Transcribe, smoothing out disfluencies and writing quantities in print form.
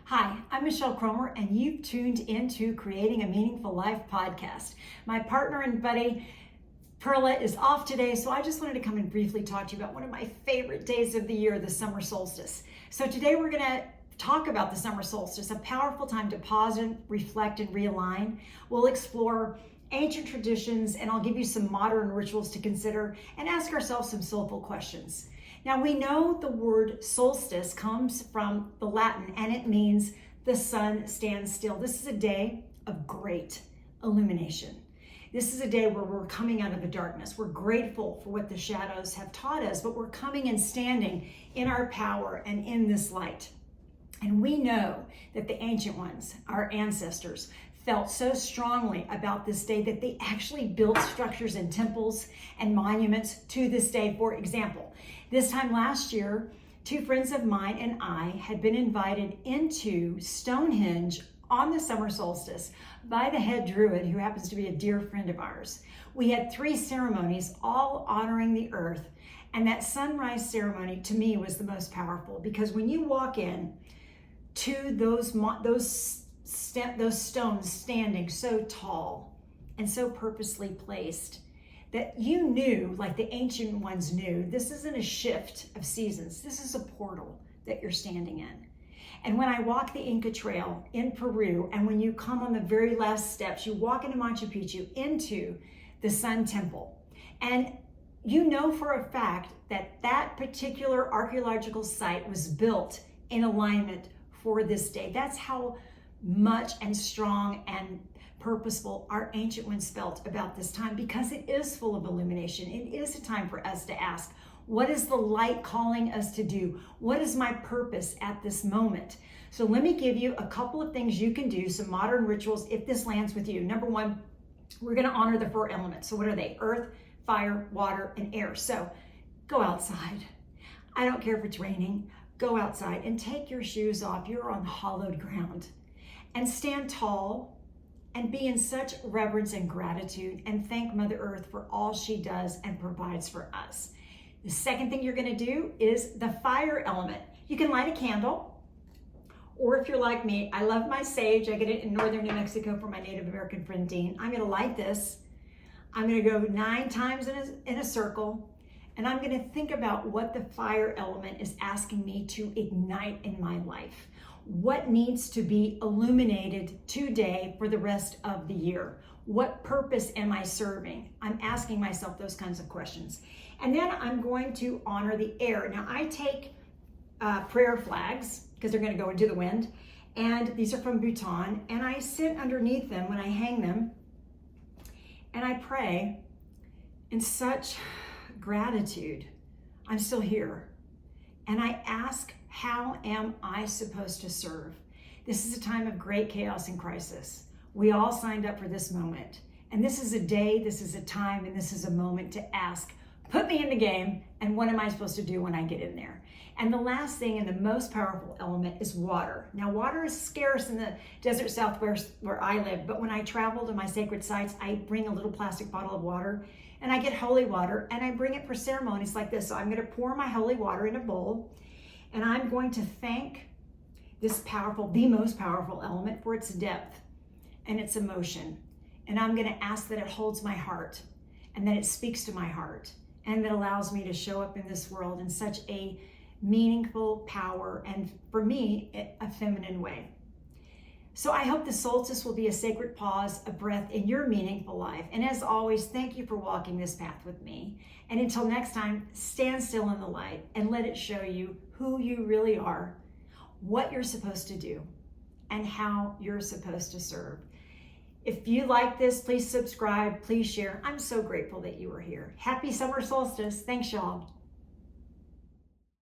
Hi, I'm Michelle Cromer, and you've tuned into Creating a Meaningful Life podcast. My partner and buddy, Perla, is off today, so I just wanted to come and briefly talk to you about one of my favorite days of the year, the summer solstice. So today we're going to talk about the summer solstice, a powerful time to pause and reflect and realign. We'll explore ancient traditions, and I'll give you some modern rituals to consider and ask ourselves some soulful questions. Now, we know the word solstice comes from the Latin, and it means the sun stands still. This is a day of great illumination. This is a day where we're coming out of the darkness. We're grateful for what the shadows have taught us, but we're coming and standing in our power and in this light. And we know that the ancient ones, our ancestors, felt so strongly about this day that they actually built structures and temples and monuments to this day. For example, this time last year, two friends of mine and I had been invited into Stonehenge on the summer solstice by the head druid, who happens to be a dear friend of ours. We had 3 ceremonies, all honoring the earth, and that sunrise ceremony to me was the most powerful, because when you walk in to those stones standing so tall and so purposely placed, that you knew, like the ancient ones knew, this isn't a shift of seasons. This is a portal that you're standing in. And when I walk the Inca Trail in Peru, and when you come on the very last steps, you walk into Machu Picchu, into the Sun Temple, and you know for a fact that that particular archaeological site was built in alignment for this day. That's how much and strong and purposeful our ancient ones felt about this time, because it is full of illumination. It is a time for us to ask, what is the light calling us to do? What is my purpose at this moment? So let me give you a couple of things you can do, some modern rituals, if this lands with you. Number one, we're going to honor the 4 elements. So what are they? Earth, fire, water, and air. So go outside. I don't care if it's raining. Go outside and take your shoes off. You're on hallowed ground. And stand tall and be in such reverence and gratitude, and thank Mother Earth for all she does and provides for us. The second thing you're going to do is the fire element. You can light a candle, or if you're like me, I love my sage. I get it in northern New Mexico from my Native American friend Dean. I'm going to light this. I'm going to go 9 times in a circle, and I'm going to think about what the fire element is asking me to ignite in my life. What needs to be illuminated today for the rest of the year? What purpose am I serving? I'm asking myself those kinds of questions. And then I'm going to honor the air. Now, I take prayer flags, because they're going to go into the wind, and these are from Bhutan, and I sit underneath them when I hang them, and I pray in such gratitude. I'm still here. And I ask, how am I supposed to serve? This is a time of great chaos and crisis. We all signed up for this moment. And this is a day, this is a time, and this is a moment to ask, put me in the game, and what am I supposed to do when I get in there? And the last thing, and the most powerful element, is water. Now, water is scarce in the desert southwest where I live, but when I travel to my sacred sites, I bring a little plastic bottle of water, and I get holy water, and I bring it for ceremonies like this. So I'm going to pour my holy water in a bowl, and I'm going to thank this powerful, the most powerful element, for its depth and its emotion. And I'm going to ask that it holds my heart, and that it speaks to my heart, and that allows me to show up in this world in such a meaningful power, and for me, a feminine way. So I hope the solstice will be a sacred pause, a breath in your meaningful life. And as always, thank you for walking this path with me. And until next time, stand still in the light and let it show you who you really are, what you're supposed to do, and how you're supposed to serve. If you like this, please subscribe, please share. I'm so grateful that you are here. Happy summer solstice. Thanks, y'all.